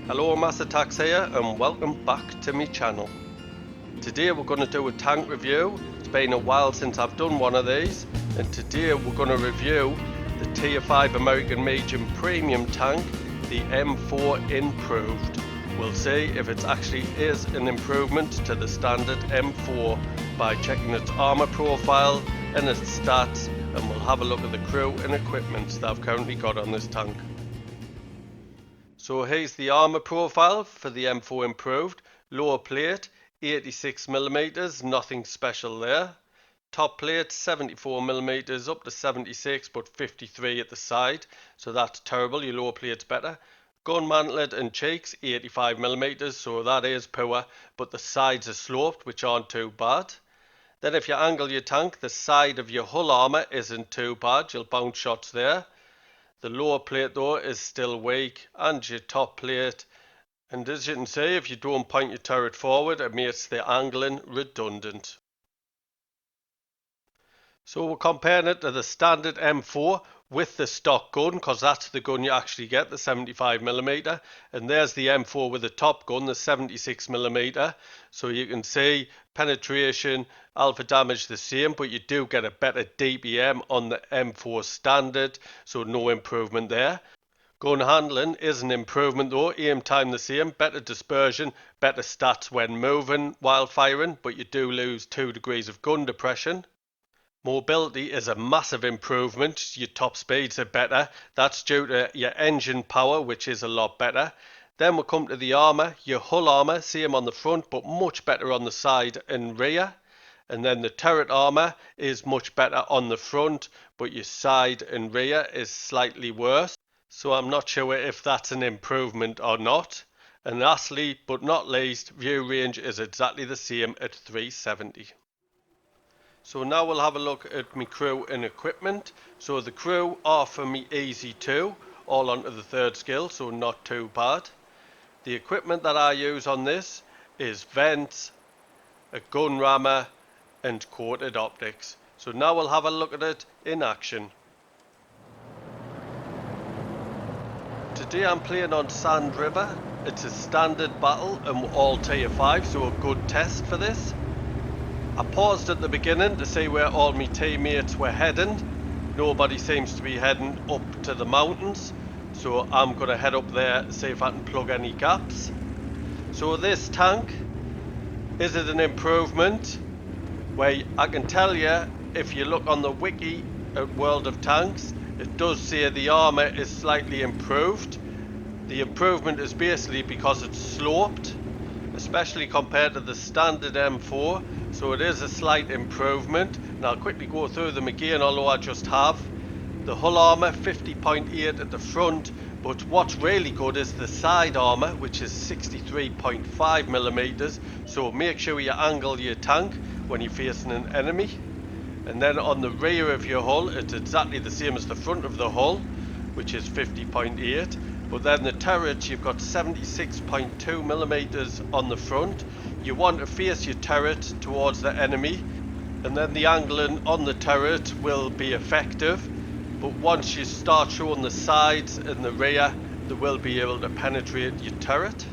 Hello, Master Tax here and welcome back to my channel. Today we're going to do a tank review. It's been a while since I've done one of these, and today we're going to review the Tier 5 American Medium Premium tank, the M4 Improved. We'll see if it actually is an improvement to the standard M4 by checking its armor profile and its stats, and we'll have a look at the crew and equipment that I've currently got on this tank. So here's the armor profile for the M4 Improved. Lower plate 86mm, nothing special there. Top plate 74mm up to 76 but 53 at the side, so that's terrible, your lower plate's better. Gun mantlet and cheeks 85mm, so that is poor, but the sides are sloped, which aren't too bad. Then if you angle your tank, the side of your hull armor isn't too bad, you'll bounce shots there. The lower plate though is still weak, and your top plate, and as you can see, if you don't point your turret forward, it makes the angling redundant. So we're comparing it to the standard M4 with the stock gun, because that's the gun you actually get, the 75mm, and there's the M4 with the top gun, the 76mm. So you can see penetration, alpha damage the same, but you do get a better DPM on the M4 standard, so no improvement there. Gun handling is an improvement though, aim time the same, better dispersion, better stats when moving while firing, but you do lose 2 degrees of gun depression. Mobility is a massive improvement, your top speeds are better, that's due to your engine power, which is a lot better. Then we'll come to the armour, your hull armour, same on the front but much better on the side and rear. And then the turret armour is much better on the front, but your side and rear is slightly worse. So I'm not sure if that's an improvement or not. And lastly but not least, view range is exactly the same at 370. So now we'll have a look at my crew and equipment. So the crew are for me easy 2, all onto the 3rd skill, so not too bad. The equipment that I use on this is vents, a gun rammer and coated optics. So now we'll have a look at it in action. Today I'm playing on Sand River. It's a standard battle and we're all tier 5, so a good test for this. I paused at the beginning to see where all my teammates were heading. Nobody seems to be heading up to the mountains, so I'm going to head up there to see if I can plug any gaps. So this tank, is it an improvement? Well, I can tell you, if you look on the wiki at World of Tanks, it does say the armour is slightly improved. The improvement is basically because it's sloped, especially compared to the standard M4, so it is a slight improvement. And I'll quickly go through them again, although I just have. The hull armour 50.8 at the front, but what's really good is the side armour, which is 63.5mm, so make sure you angle your tank when you're facing an enemy. And then on the rear of your hull, it's exactly the same as the front of the hull, which is 50.8. But then the turret, you've got 76.2mm on the front. You want to face your turret towards the enemy, and then the angling on the turret will be effective. But once you start showing the sides and the rear, they will be able to penetrate your turret.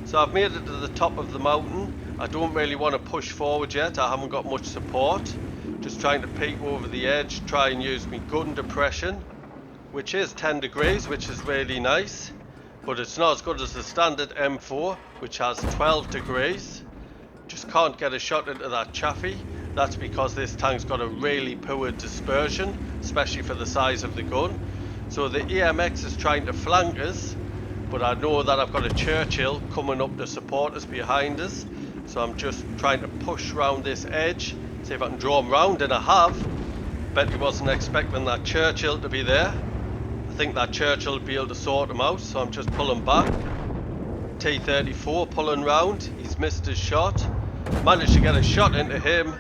So I've made it to the top of the mountain. I don't really want to push forward yet, I haven't got much support. Just trying to peek over the edge, try and use my gun depression, which is 10 degrees, which is really nice, but it's not as good as the standard M4, which has 12 degrees. Just can't get a shot into that chaffee. That's because this tank's got a really poor dispersion, especially for the size of the gun. So the AMX is trying to flank us, but I know that I've got a Churchill coming up to support us behind us, so I'm just trying to push round this edge, see if I can draw him round, and I have. Bet he wasn't expecting that Churchill to be there. I think that Churchill will be able to sort him out, so I'm just pulling back. T-34 pulling round, he's missed his shot. Managed to get a shot into him,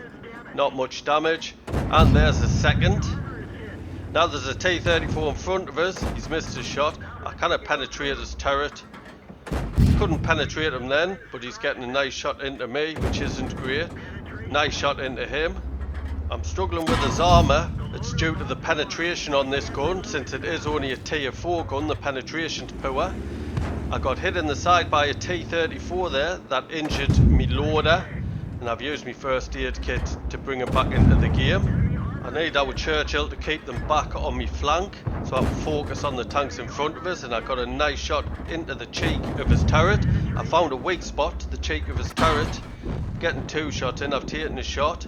not much damage, and there's a second. Now there's a T-34 in front of us, he's missed his shot. I cannot penetrate his turret. Couldn't penetrate him then, but he's getting a nice shot into me, which isn't great. Nice shot into him. I'm struggling with his armour. It's due to the penetration on this gun, since it is only a tier 4 gun, the penetration's poor. I got hit in the side by a T-34 there that injured me loader, and I've used my first aid kit to bring him back into the game. I need our Churchill to keep them back on me flank so I can focus on the tanks in front of us, and I got a nice shot into the cheek of his turret. I found a weak spot, the cheek of his turret. Getting 2 shots in, I've taken a shot.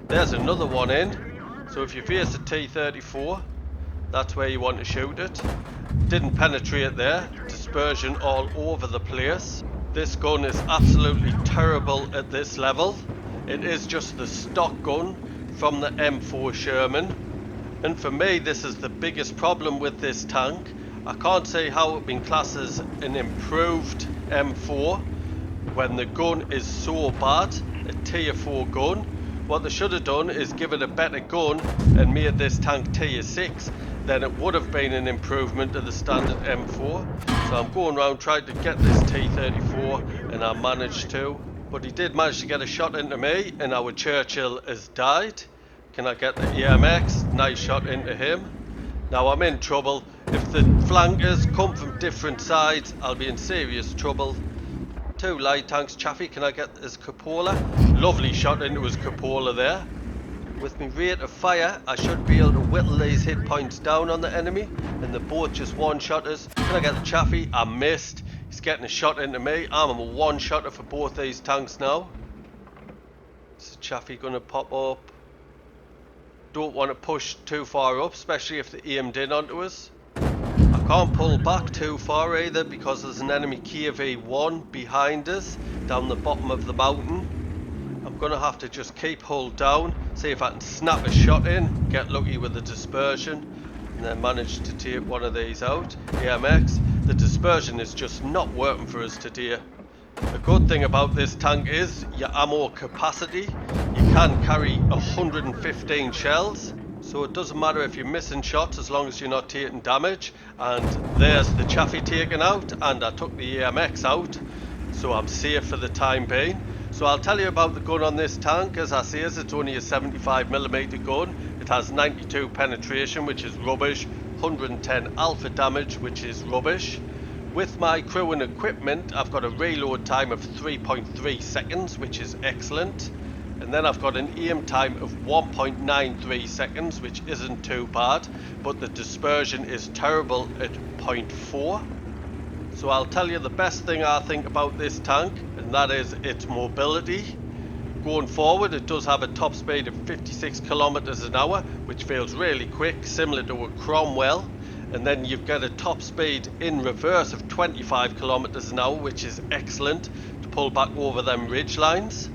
There's another one in. So if you face a T-34, that's where you want to shoot it. Didn't penetrate there, dispersion all over the place. This gun is absolutely terrible at this level. It is just the stock gun from the M4 Sherman, and for me this is the biggest problem with this tank. I can't say how it's been classed as an improved M4 when the gun is so bad, a tier 4 gun. What they should have done is give it a better gun and made this tank tier 6, then it would have been an improvement to the standard M4. So I'm going around trying to get this T-34 and I managed to. But he did manage to get a shot into me and our Churchill has died. Can I get the EMX? Nice shot into him. Now I'm in trouble. If the flankers come from different sides, I'll be in serious trouble. 2 light tanks. Chaffee, can I get his cupola? Lovely shot into his cupola there. With my rate of fire, I should be able to whittle these hit points down on the enemy, and the boat just one-shotters. Can I get the Chaffee? I missed. He's getting a shot into me. I'm a one-shotter for both these tanks now. Is the Chaffee going to pop up? Don't want to push too far up, especially if they aimed in onto us. I can't pull back too far either because there's an enemy KV-1 behind us down the bottom of the mountain. I'm going to have to just keep hull down, see if I can snap a shot in, get lucky with the dispersion, and then manage to take one of these out. EMX, the dispersion is just not working for us today. The good thing about this tank is your ammo capacity. You can carry 115 shells, so it doesn't matter if you're missing shots as long as you're not taking damage. And there's the Chaffee taken out, and I took the EMX out, so I'm safe for the time being. So I'll tell you about the gun on this tank. As I say, it's only a 75mm gun. It has 92 penetration, which is rubbish, 110 alpha damage, which is rubbish. With my crew and equipment, I've got a reload time of 3.3 seconds, which is excellent. And then I've got an aim time of 1.93 seconds, which isn't too bad, but the dispersion is terrible at 0.4. So I'll tell you the best thing I think about this tank, and that is its mobility. Going forward, it does have a top speed of 56 kilometers an hour, which feels really quick, similar to a Cromwell. And then you've got a top speed in reverse of 25 kilometers an hour, which is excellent to pull back over them ridge lines.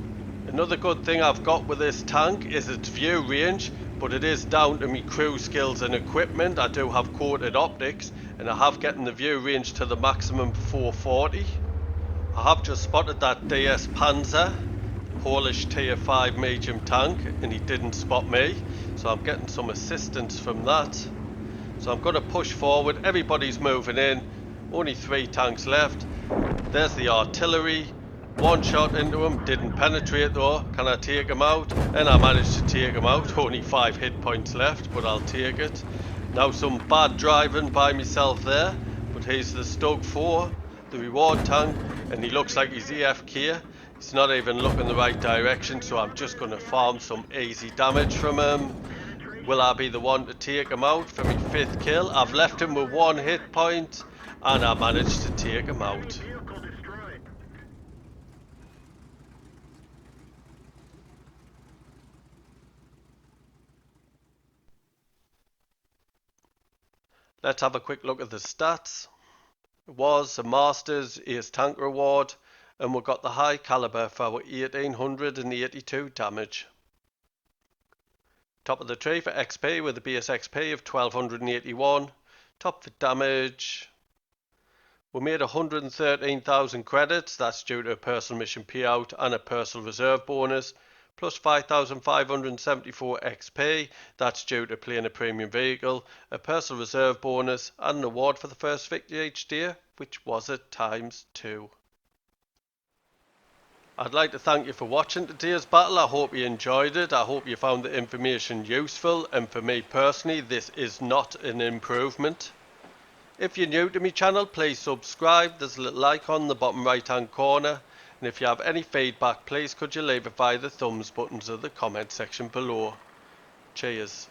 Another good thing I've got with this tank is its view range, but it is down to me crew skills and equipment. I do have coated optics, and I have gotten the view range to the maximum 440. I have just spotted that DS Panzer, Polish tier 5 medium tank, and he didn't spot me, so I'm getting some assistance from that. So I'm going to push forward. Everybody's moving in. Only 3 tanks left. There's the artillery. One shot into him. Didn't penetrate though. Can I take him out? And I managed to take him out. Only 5 hit points left, but I'll take it. Now some bad driving by myself there. But he's the Stug 4, the reward tank. And he looks like he's AFK. He's not even looking the right direction. So I'm just going to farm some easy damage from him. Will I be the one to take him out for my 5th kill? I've left him with 1 hit point, and I managed to take him out. Let's have a quick look at the stats. It was a Masters Ace Tank reward, and we got the high caliber for our 1882 damage. Top of the tree for XP with a base XP of 1281. Top for damage. We made 113,000 credits. That's due to a personal mission payout and a personal reserve bonus. Plus 5,574 XP. That's due to playing a premium vehicle. A personal reserve bonus and an award for the first victory each day, which was at ×2. I'd like to thank you for watching today's battle. I hope you enjoyed it. I hope you found the information useful, and for me personally, this is not an improvement. If you're new to my channel, please subscribe. There's a little icon in the bottom right hand corner. And if you have any feedback, please could you leave it via the thumbs buttons of the comment section below. Cheers.